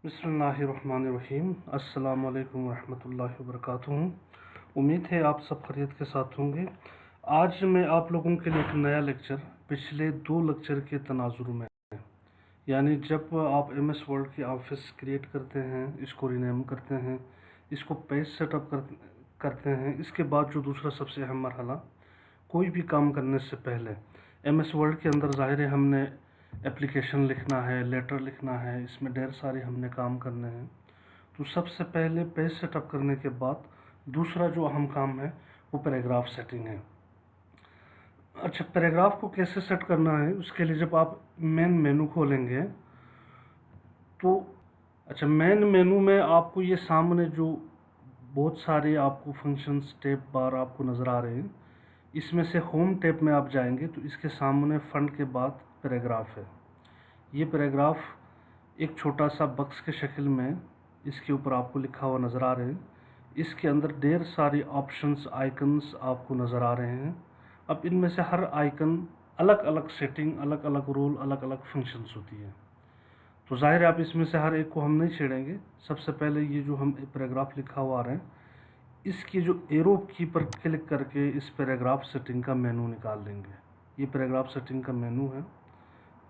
बिस्मिल्लाहिर्रहमानिर्रहीम। अस्सलाम वालेकुम रहमतुल्लाहि व बरकातुहू। उम्मीद है आप सब खैरियत के साथ होंगे। आज मैं आप लोगों के लिए एक नया लेक्चर पिछले 2 लेक्चर के तनाजुर में, यानी जब आप एमएस वर्ड की ऑफिस क्रिएट करते हैं, इसको रीनेम करते हैं, इसको पेज सेटअप करते हैं, इसके बाद जो दूसरा सबसे अहम मरहला, कोई भी काम करने से पहले एमएस वर्ड के अंदर ज़ाहिर है हमने एप्लीकेशन लिखना है, लेटर लिखना है, इसमें ढेर सारे हमने काम करने हैं। तो सबसे पहले पेज सेटअप करने के बाद दूसरा जो अहम काम है वो पैराग्राफ सेटिंग है। अच्छा, पैराग्राफ को कैसे सेट करना है, उसके लिए जब आप मेन मेनू खोलेंगे तो मेन मेनू में आपको ये सामने जो बहुत सारे आपको फंक्शंस टैब बार आपको नज़र आ रहे हैं, इसमें से होम टैब में आप जाएंगे तो इसके सामने फंड के बाद पैराग्राफ है। ये पैराग्राफ एक छोटा सा बक्स के शक्ल में इसके ऊपर आपको लिखा हुआ नज़र आ रहे हैं। इसके अंदर ढेर सारी ऑप्शंस, आइकन्स आपको नज़र आ रहे हैं। अब इनमें से हर आइकन अलग अलग सेटिंग, अलग अलग रोल, अलग अलग फंक्शंस होती है। तो ज़ाहिर है आप इसमें से हर एक को हम नहीं छेड़ेंगे। सबसे पहले ये जो हम पैराग्राफ लिखा हुआ आ रहे हैं, इसकी जो एरो की पर क्लिक करके इस पैराग्राफ सेटिंग का मेनू निकाल लेंगे। ये पैराग्राफ सेटिंग का मेनू है।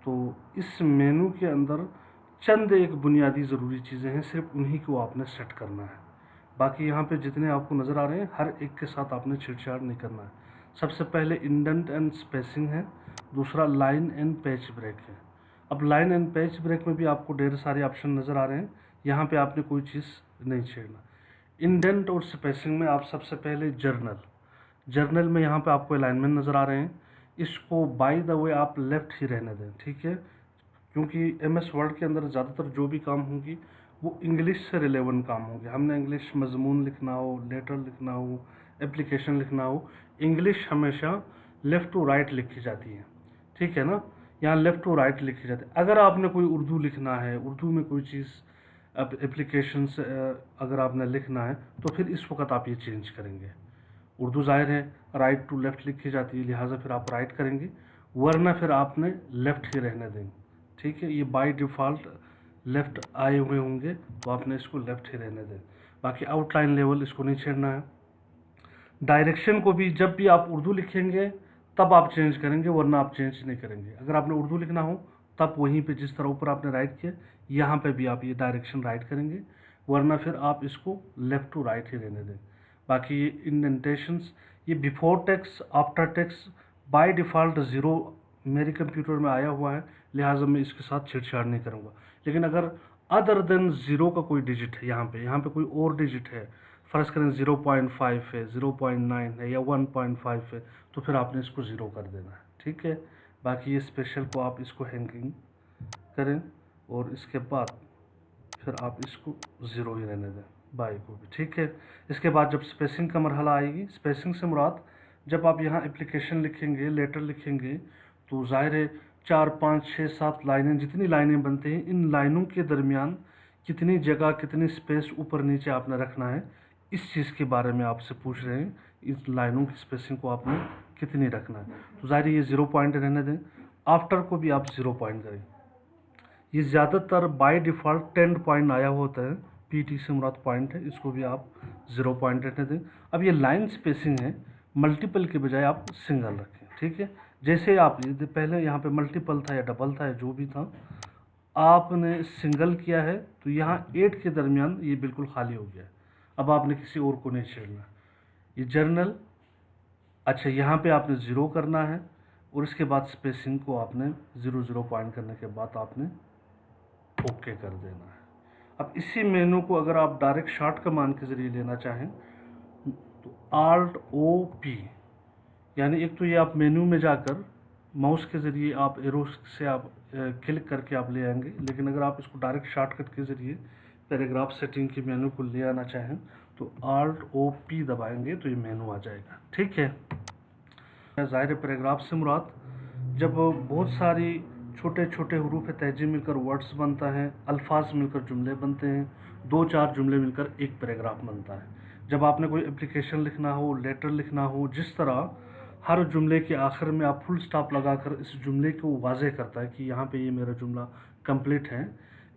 तो इस मेनू के अंदर चंद एक बुनियादी ज़रूरी चीज़ें हैं, सिर्फ उन्हीं को आपने सेट करना है। बाकी यहाँ पे जितने आपको नज़र आ रहे हैं हर एक के साथ आपने छेड़छाड़ नहीं करना है। सबसे पहले इंडेंट एंड स्पेसिंग है, दूसरा लाइन एंड पेज ब्रेक है। अब लाइन एंड पेज ब्रेक में भी आपको ढेर सारे ऑप्शन नज़र आ रहे हैं, यहाँ पे आपने कोई चीज़ नहीं छेड़ना। इंडेंट और स्पेसिंग में आप सबसे पहले जर्नल में यहाँ पे आपको अलाइनमेंट नज़र आ रहे हैं, इसको बाय द वे आप लेफ़्ट ही रहने दें, ठीक है, क्योंकि एमएस वर्ड के अंदर ज़्यादातर जो भी काम होंगी वो इंग्लिश से रिलेवेंट काम होंगे। हमने इंग्लिश मजमून लिखना हो, लेटर लिखना हो, एप्लीकेशन लिखना हो, इंग्लिश हमेशा लेफ़्ट टू राइट लिखी जाती है, ठीक है ना, यहाँ लेफ़्ट टू राइट लिखी जाती है। अगर आपने कोई उर्दू लिखना है, उर्दू में कोई चीज़ एप्लीकेशन से अगर आपने लिखना है तो फिर इस वक्त आप ये चेंज करेंगे। उर्दू ज़ाहिर है राइट टू लेफ़्ट लिखी जाती है, लिहाजा फिर आप राइट करेंगे, वरना फिर आपने लेफ़्ट ही रहने देंगे, ठीक है। ये बाय डिफ़ॉल्ट लेफ़्ट आए हुए होंगे तो आपने इसको लेफ़्ट ही रहने दें। बाकी आउटलाइन लेवल इसको नहीं छेड़ना है। डायरेक्शन को भी जब भी आप उर्दू लिखेंगे तब आप चेंज करेंगे, वरना आप चेंज नहीं करेंगे। अगर आपने उर्दू लिखना हो तब वहीं पे जिस तरह ऊपर आपने राइट किया, यहाँ पे भी आप ये डायरेक्शन राइट करेंगे, वरना फिर आप इसको लेफ़्ट टू राइट ही रहने दें। बाकी ये इंडेंटेशंस, ये before text, after text by default zero मेरे कंप्यूटर में आया हुआ है, लिहाजा मैं इसके साथ छेड़छाड़ नहीं करूँगा। लेकिन अगर अदर देन ज़ीरो का कोई डिजिट है, यहाँ पे कोई और डिजिट है, फ़र्ज़ करें 0.5 है, 0.9 है या 1.5 है, तो फिर आपने इसको ज़ीरो कर देना है, ठीक है। बाकी ये स्पेशल को आप इसको हैंगिंग करें और इसके बाद फिर आप इसको ज़ीरो ही रहने दें, बाई को भी, ठीक है। इसके बाद जब स्पेसिंग का मरहला आएगी, स्पेसिंग से मुराद जब आप यहाँ एप्लीकेशन लिखेंगे, लेटर लिखेंगे, तो ज़ाहिर है 4, 5, 6, 7 लाइनें, जितनी लाइनें बनती हैं, इन लाइनों के दरमियान कितनी जगह, कितनी स्पेस ऊपर नीचे आपने रखना है, इस चीज़ के बारे में आपसे पूछ रहे हैं। इस लाइनों की स्पेसिंग को आपने कितनी रखना है, तो ज़ाहिर ये 0 पॉइंट रहने दें। आफ्टर को भी आप 0 पॉइंट करें। ये ज़्यादातर बाय डिफ़ॉल्ट 10 पॉइंट आया होता है, पीटी से मुराद पॉइंट है, इसको भी आप 0 पॉइंट रहने दें। अब ये लाइन स्पेसिंग है, मल्टीपल के बजाय आप सिंगल रखें, ठीक है। जैसे आप पहले यहाँ पे मल्टीपल था या डबल था या जो भी था, आपने सिंगल किया है तो यहाँ 8 के दरमियान ये बिल्कुल खाली हो गया। अब आपने किसी और को नहीं छेड़ना। ये जर्नल, अच्छा यहाँ पे आपने 0 करना है और इसके बाद स्पेसिंग को आपने 0 पॉइंट करने के बाद आपने ओके कर देना है। अब इसी मेनू को अगर आप डायरेक्ट शॉर्ट कमांड के ज़रिए लेना चाहें तो Alt O P, यानी एक तो ये आप मेनू में जाकर माउस के ज़रिए आप एरो से आप क्लिक करके आप ले आएंगे, लेकिन अगर आप इसको डायरेक्ट शॉर्टकट के ज़रिए पैराग्राफ सेटिंग की मेनू को ले आना चाहें तो Alt O P दबाएंगे तो ये मेनू आ जाएगा, ठीक है। ज़ाहिर पैराग्राफ से मुराद जब बहुत सारी छोटे छोटे हरूफ तहजी मिलकर वर्ड्स बनता है, अल्फाज मिलकर जुमले बनते हैं, 2-4 जुमले मिलकर एक पैराग्राफ बनता है। जब आपने कोई एप्लीकेशन लिखना हो, लेटर लिखना हो, जिस तरह हर जुमले के आखिर में आप फुल स्टॉप लगाकर इस जुमले को वाज़ेह करता है कि यहाँ पे ये मेरा जुमला कंप्लीट है,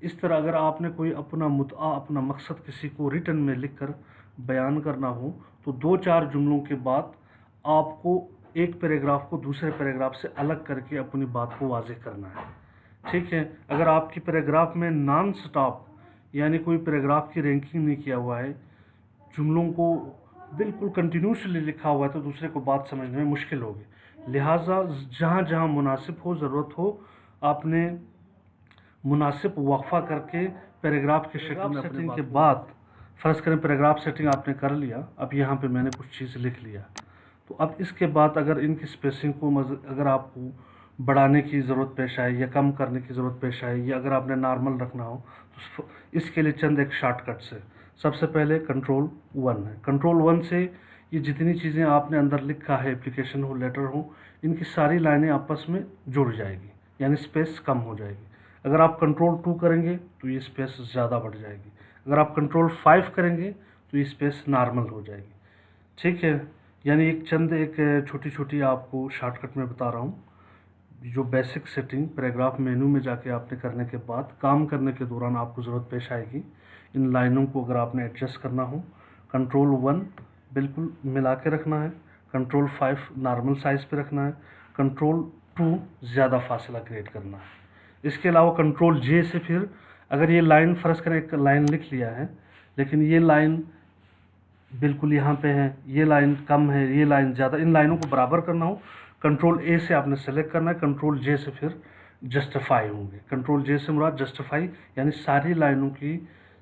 इस तरह अगर आपने कोई अपना मुद्दा, अपना मकसद किसी को रिटन में लिखकर बयान करना हो तो 2-4 जुमलों के बाद आपको एक पैराग्राफ को दूसरे पैराग्राफ से अलग करके अपनी बात को वाज़ेह करना है। ठीक है, अगर आपकी पैराग्राफ में नॉन स्टॉप यानी कोई पैराग्राफ की रैंकिंग नहीं किया हुआ है, जुमलों को बिल्कुल कंटिन्यूसली लिखा हुआ है, तो दूसरे को बात समझने में मुश्किल होगी। लिहाजा जहाँ जहाँ मुनासिब हो, ज़रूरत हो, आपने मुनासिब वक्फा करके पैराग्राफ की सेटिंग के बाद, फ़र्ज़ करें पैराग्राफ सेटिंग आपने कर लिया, अब यहाँ पे मैंने कुछ चीज़ लिख लिया, तो अब इसके बाद अगर इनकी स्पेसिंग को अगर आपको बढ़ाने की ज़रूरत पेश आए या कम करने की ज़रूरत पेश आए, या अगर आपने नॉर्मल रखना हो, तो इसके लिए चंद एक शॉर्टकट्स है। सबसे पहले कंट्रोल 1 है। कंट्रोल 1 से ये जितनी चीज़ें आपने अंदर लिखा है, एप्लीकेशन हो, लेटर हो, इनकी सारी लाइनें आपस में जुड़ जाएगी, यानी स्पेस कम हो जाएगी। अगर आप कंट्रोल 2 करेंगे तो ये स्पेस ज़्यादा बढ़ जाएगी। अगर आप कंट्रोल 5 करेंगे तो ये स्पेस नॉर्मल हो जाएगी। ठीक है, यानी एक छोटी छोटी आपको शॉर्टकट में बता रहा हूँ। जो बेसिक सेटिंग पैराग्राफ मेनू में जाके आपने करने के बाद काम करने के दौरान आपको ज़रूरत पेश आएगी। इन लाइनों को अगर आपने एडजस्ट करना हो, कंट्रोल 1 बिल्कुल मिला के रखना है, कंट्रोल 5 नॉर्मल साइज़ पे रखना है, कंट्रोल 2 ज़्यादा फासला क्रिएट करना है। इसके अलावा कंट्रोल जे से फिर अगर ये लाइन, फ़र्ज़ करें एक लाइन लिख लिया है, लेकिन ये लाइन बिल्कुल यहाँ पे है, ये लाइन कम है, ये लाइन ज़्यादा, इन लाइनों को बराबर करना हो, कंट्रोल ए से आपने सेलेक्ट करना है, कंट्रोल जे से फिर जस्टिफाई होंगे। कंट्रोल जे से मुराद जस्टिफाई यानी सारी लाइनों की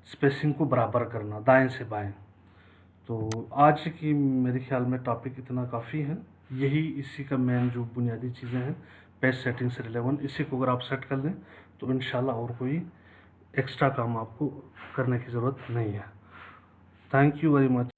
स्पेसिंग को बराबर करना, दाएं से बाएं। तो आज की मेरे ख्याल में टॉपिक इतना काफ़ी है। यही इसी का मेन जो बुनियादी चीज़ें हैं पेज सेटिंग से रिलेवेंट, इसी को अगर आप सेट कर लें तो इंशाल्लाह और कोई एक्स्ट्रा काम आपको करने की ज़रूरत नहीं है। Thank you very much.